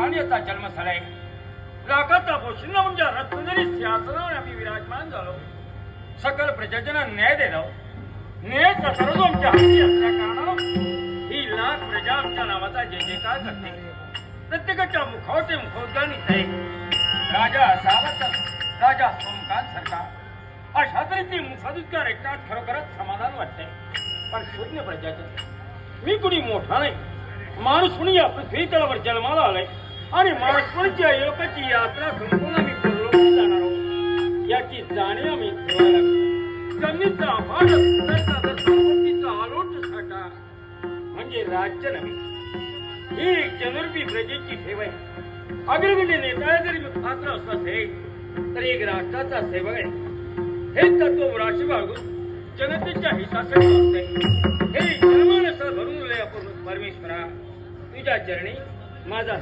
स्थानीयता जन्मस्थळाय लाखाचा पोषण म्हणजे रत्नजरी सिंहासनावर आम्ही विराजमान झालो. सकल प्रजाजना न्याय देलो. न्यायाचा सर्व आमच्या हाती असल्या कारणानं ही लाख प्रजा आमच्या नावाचा जय जयकार करते. प्रत्येकाच्या मुखावर ते मुखोद्गार निघते, राजा सावत, राजा सोमकांत सरकार. अशा तऱ्हेचे मुखादुद्गार ऐकण्यात खरोखरच समाधान वाटते. पण शून्य प्रजाचे मी कुणी मोठा नाही. माणूस कुणी या पृथ्वी तलावर जन्माला आलाय आणि माणूसपणाची अयोगाची यात्रा संपूर्ण आम्ही परलोकी जाणार आहोत याची जाणीव आम्ही ठेवायला लागतो. जमिनीचा अफाट संपत्तीचा आलोट साठा म्हणजे राज्य नव्हे, ही एक जनरूपी प्रजेची ठेव आहे. अग्रगण्य नेता जरी मी पात्र असला असेल तरी एक राष्ट्राचा सेवक आहे. हे तत्व राशी बाळगून जनतेच्या हितासाठी वागते. हे जनमानसात भरून परमेश्वरा तुझ्या चरणी माझा